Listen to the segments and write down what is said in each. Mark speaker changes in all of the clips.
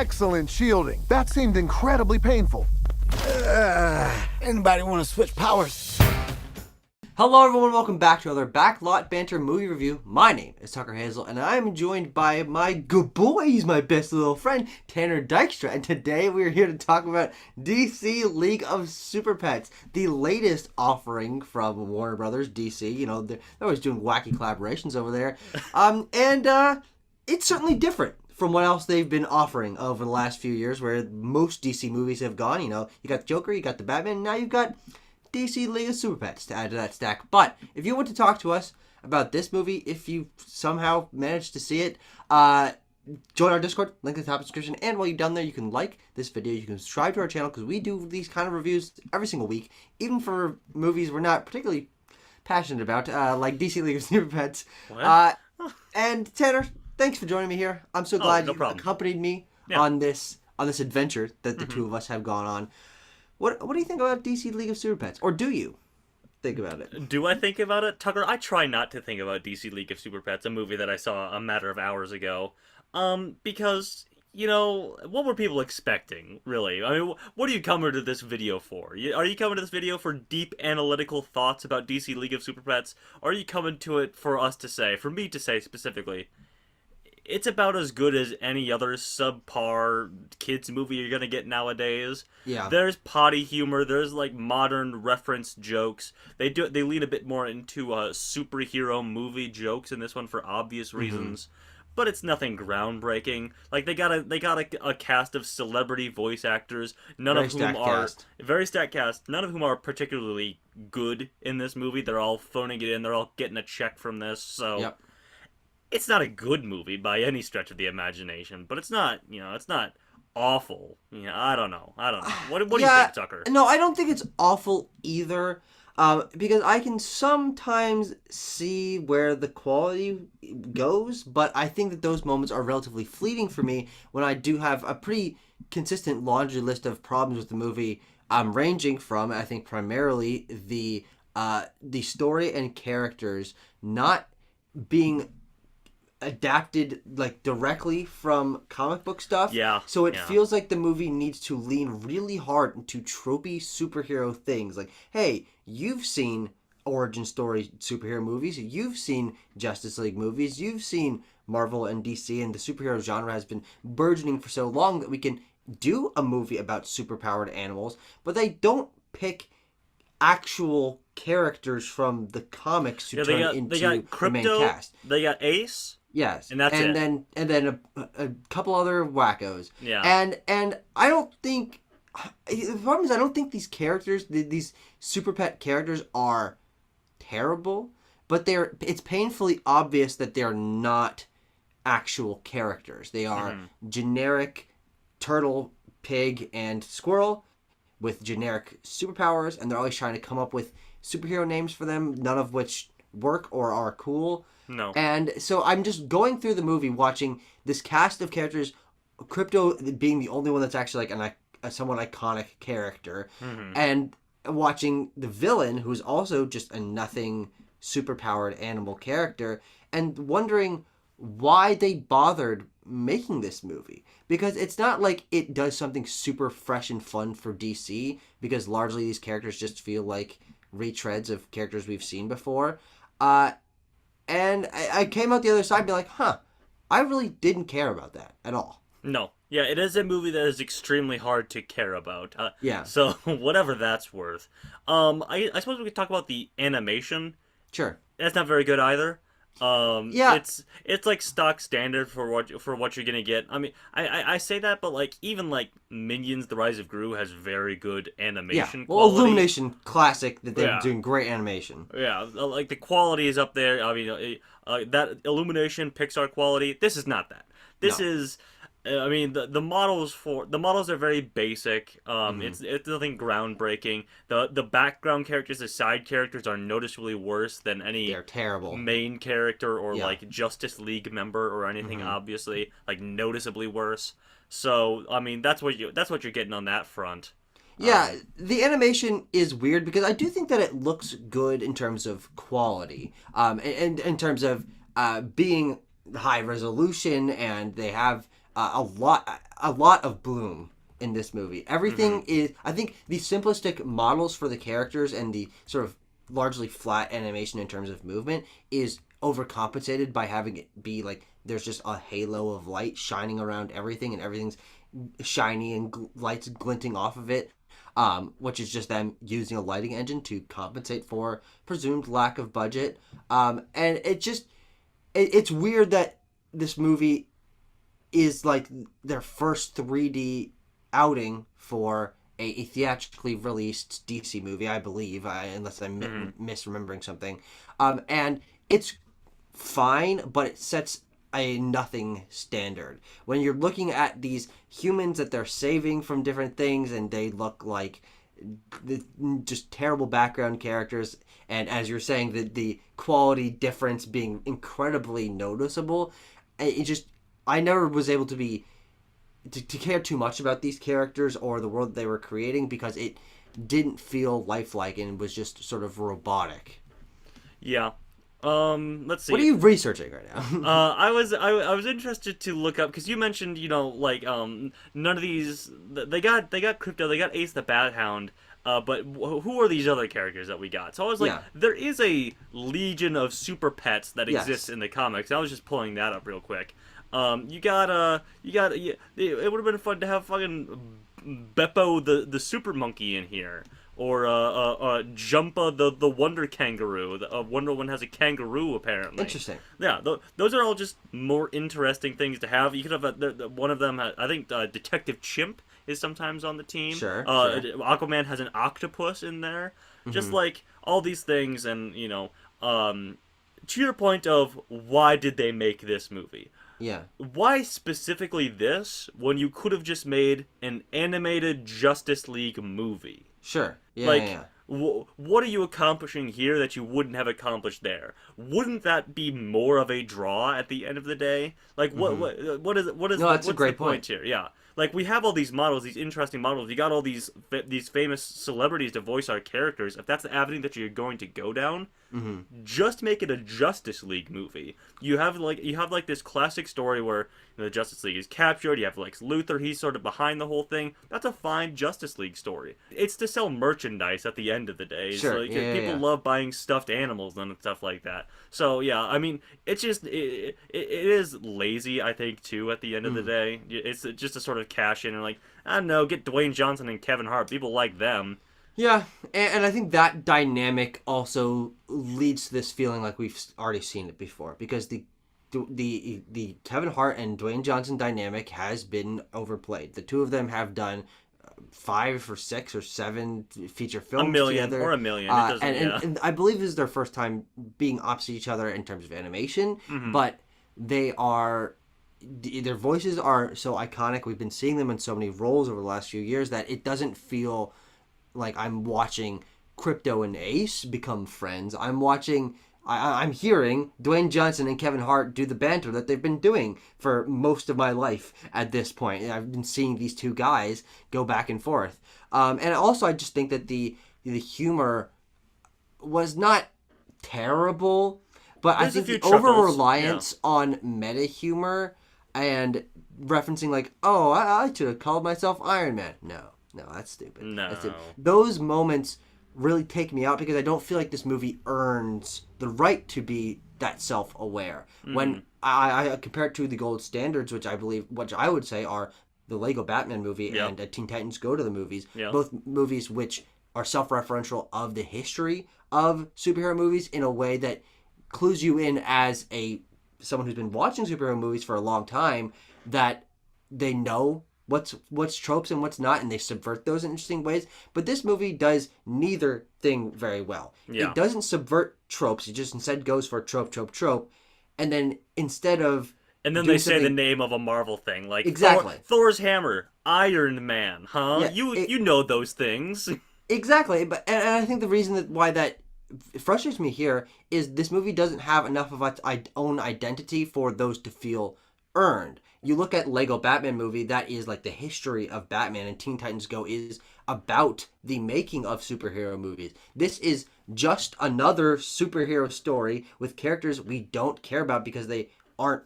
Speaker 1: Excellent shielding. That seemed incredibly painful.
Speaker 2: Anybody want to switch powers?
Speaker 3: Hello everyone, welcome back to another Backlot Banter movie review. My name is Tucker Hazel, and I'm joined by my good boys, my best little friend, Tanner Dykstra. And today we are here to talk about DC League of Super Pets, the latest offering from Warner Brothers, DC. You know, they're always doing wacky collaborations over there. It's certainly different from what else they've been offering over the last few years, where most DC movies have gone. You know, you got the Joker, you got the Batman, and now you've got DC League of Super Pets to add to that stack. But if you want to talk to us about this movie, if you somehow managed to see it, join our Discord, link in the top of the description. And while you're down there, you can like this video, you can subscribe to our channel, because we do these kind of reviews every single week, even for movies we're not particularly passionate about, like DC League of Super Pets. And Tanner, thanks for joining me here. I'm so glad you accompanied me on this adventure that the two of us have gone on. What do you think about DC League of Super Pets? Or do you think about it?
Speaker 4: Do I think about it? Tucker, I try not to think about DC League of Super Pets, a movie that I saw a matter of hours ago. Because, you know, what were people expecting, really? I mean, what are you coming to this video for? Are you coming to this video for deep analytical thoughts about DC League of Super Pets? Or are you coming to it for me to say specifically, it's about as good as any other subpar kids movie you're gonna get nowadays.
Speaker 3: Yeah.
Speaker 4: There's potty humor. There's like modern reference jokes. They lean a bit more into superhero movie jokes in this one for obvious reasons. But it's nothing groundbreaking. Like they got a cast of celebrity voice actors, very stacked cast. None of whom are particularly good in this movie. They're all phoning it in. They're all getting a check from this. So. Yep. It's not a good movie by any stretch of the imagination, but it's not awful. I don't know. What do you think, Tucker?
Speaker 3: No, I don't think it's awful either, because I can sometimes see where the quality goes, but I think that those moments are relatively fleeting for me when I do have a pretty consistent laundry list of problems with the movie, ranging from, I think, primarily the story and characters not being adapted like directly from comic book stuff. So it feels like the movie needs to lean really hard into tropey superhero things. Like, hey, you've seen origin story superhero movies, you've seen Justice League movies, you've seen Marvel and DC, and the superhero genre has been burgeoning for so long that we can do a movie about superpowered animals, but they don't pick actual characters from the comics to turn into the main cast.
Speaker 4: They got Ace.
Speaker 3: Yes,
Speaker 4: and that's
Speaker 3: it.
Speaker 4: And
Speaker 3: then a couple other wackos.
Speaker 4: Yeah,
Speaker 3: and I don't think the problem is I don't think these characters, these super pet characters, are terrible, but it's painfully obvious that they're not actual characters. They are generic turtle, pig, and squirrel with generic superpowers, and they're always trying to come up with superhero names for them, none of which work or are cool.
Speaker 4: No.
Speaker 3: And so I'm just going through the movie, watching this cast of characters, Crypto being the only one that's actually like a somewhat iconic character, and watching the villain, who's also just a nothing superpowered animal character, and wondering why they bothered making this movie. Because it's not like it does something super fresh and fun for DC, because largely these characters just feel like retreads of characters we've seen before. And I came out the other side being like, I really didn't care about that at all.
Speaker 4: No. Yeah, it is a movie that is extremely hard to care about. So, whatever that's worth. I suppose we could talk about the animation.
Speaker 3: Sure.
Speaker 4: That's not very good either. It's like stock standard for what you're gonna get. I mean, I say that, but like even like Minions: The Rise of Gru has very good animation.
Speaker 3: Well,
Speaker 4: quality.
Speaker 3: Illumination classic that they're doing great animation.
Speaker 4: Yeah, like the quality is up there. I mean, that Illumination Pixar quality. This is not that. This is. I mean, the models are very basic. It's nothing groundbreaking. The background characters, the side characters, are noticeably worse than any.
Speaker 3: They're terrible.
Speaker 4: Main character or like Justice League member or anything. Obviously, like noticeably worse. So I mean, that's what you're getting on that front.
Speaker 3: Yeah, the animation is weird because I do think that it looks good in terms of quality, and in terms of being high resolution, and they have a lot of bloom in this movie. Everything is, I think, the simplistic models for the characters and the sort of largely flat animation in terms of movement is overcompensated by having it be like there's just a halo of light shining around everything, and everything's shiny and lights glinting off of it, which is just them using a lighting engine to compensate for presumed lack of budget. And it's weird that this movie is like their first 3D outing for a theatrically released DC movie, I believe, unless I'm misremembering something. And it's fine, but it sets a nothing standard. When you're looking at these humans that they're saving from different things, and they look like just terrible background characters, and as you're saying, the quality difference being incredibly noticeable, I never was able to care too much about these characters or the world they were creating, because it didn't feel lifelike and was just sort of robotic.
Speaker 4: Yeah. Let's see.
Speaker 3: What are you researching right now?
Speaker 4: I was interested to look up, because you mentioned, like none of these, they got Crypto, they got Ace the Bat Hound, but who are these other characters that we got? So I was like, there is a legion of super pets that exists in the comics. I was just pulling that up real quick. It would have been fun to have fucking Beppo the super monkey in here, or Jumpa the wonder kangaroo. Wonder Woman has a kangaroo apparently.
Speaker 3: Interesting.
Speaker 4: Yeah, those are all just more interesting things to have. You could have one of them. I think Detective Chimp is sometimes on the team.
Speaker 3: Sure.
Speaker 4: Aquaman has an octopus in there. Just like all these things, and to your point of why did they make this movie?
Speaker 3: Yeah.
Speaker 4: Why specifically this when you could have just made an animated Justice League movie?
Speaker 3: Sure. Yeah.
Speaker 4: What are you accomplishing here that you wouldn't have accomplished there? Wouldn't that be more of a draw at the end of the day? Like what is
Speaker 3: No, that's
Speaker 4: what's
Speaker 3: a great
Speaker 4: the point here? Yeah. Like, we have all these models, these interesting models. You got all these famous celebrities to voice our characters. If that's the avenue that you're going to go down, just make it a Justice League movie. You have this classic story where the Justice League is captured. You have Lex Luthor. He's sort of behind the whole thing. That's a fine Justice League story. It's to sell merchandise at the end of the day.
Speaker 3: Sure.
Speaker 4: So, people love buying stuffed animals and stuff like that. So yeah, I mean, it's just it is lazy, I think, too. At the end of the day, it's just a sort of cash in and like, I don't know, get Dwayne Johnson and Kevin Hart. People like them.
Speaker 3: Yeah, and I think that dynamic also leads to this feeling like we've already seen it before, because the Kevin Hart and Dwayne Johnson dynamic has been overplayed. The two of them have done 5 or 6 or 7 feature films together.
Speaker 4: Or a million. It doesn't,
Speaker 3: and I believe this is their first time being opposite each other in terms of animation, but their voices are so iconic. We've been seeing them in so many roles over the last few years that it doesn't feel like I'm watching Crypto and Ace become friends. I'm hearing Dwayne Johnson and Kevin Hart do the banter that they've been doing for most of my life at this point. I've been seeing these two guys go back and forth. And also, I just think that the humor was not terrible, but I think the over-reliance on meta-humor and referencing like, oh, I should have called myself Iron Man. No, that's stupid. That's stupid. Those moments really take me out because I don't feel like this movie earns the right to be that self-aware. When I compare it to the gold standards, which I would say are the Lego Batman movie and Teen Titans Go to the Movies, both movies which are self-referential of the history of superhero movies in a way that clues you in as someone who's been watching superhero movies for a long time, that they know what's tropes and what's not, and they subvert those in interesting ways. But this movie does neither thing very well. It doesn't subvert tropes. It just instead goes for trope, and then instead of
Speaker 4: they say the name of a Marvel thing, like
Speaker 3: exactly
Speaker 4: Thor's hammer, Iron Man, huh? You know those things.
Speaker 3: Exactly, and I think the reason why that frustrates me here is this movie doesn't have enough of its own identity for those to feel earned. You look at Lego Batman movie, that is like the history of Batman, and Teen Titans Go is about the making of superhero movies. This is just another superhero story with characters we don't care about because they aren't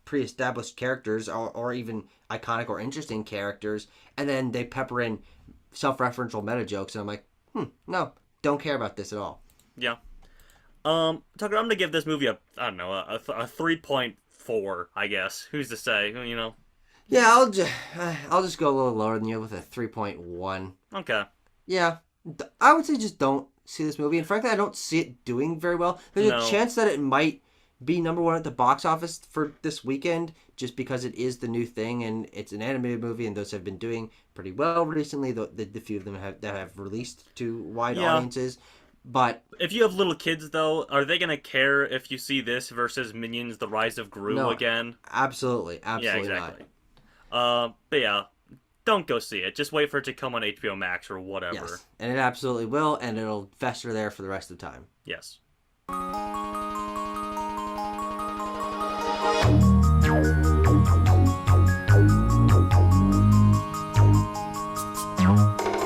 Speaker 3: pre-established characters or even iconic or interesting characters, and then they pepper in self-referential meta jokes, and I'm like, no, don't care about this at all.
Speaker 4: Yeah. Tucker, I'm gonna give this movie a 3.4, I guess. Who's to say? You know.
Speaker 3: Yeah, I'll just go a little lower than you with a 3.1.
Speaker 4: Okay.
Speaker 3: Yeah, I would say just don't see this movie, and frankly, I don't see it doing very well. There's
Speaker 4: No.
Speaker 3: a chance that it might be number one at the box office for this weekend, just because it is the new thing and it's an animated movie, and those have been doing pretty well recently. The few of them that have released to wide audiences, but
Speaker 4: if you have little kids, though, are they gonna care if you see this versus Minions: The Rise of Gru
Speaker 3: No,
Speaker 4: again?
Speaker 3: absolutely
Speaker 4: Yeah,
Speaker 3: not.
Speaker 4: exactly. But yeah, don't go see it. Just wait for it to come on HBO Max or whatever.
Speaker 3: Yes, and it absolutely will, and it'll fester there for the rest of the time.
Speaker 4: Yes.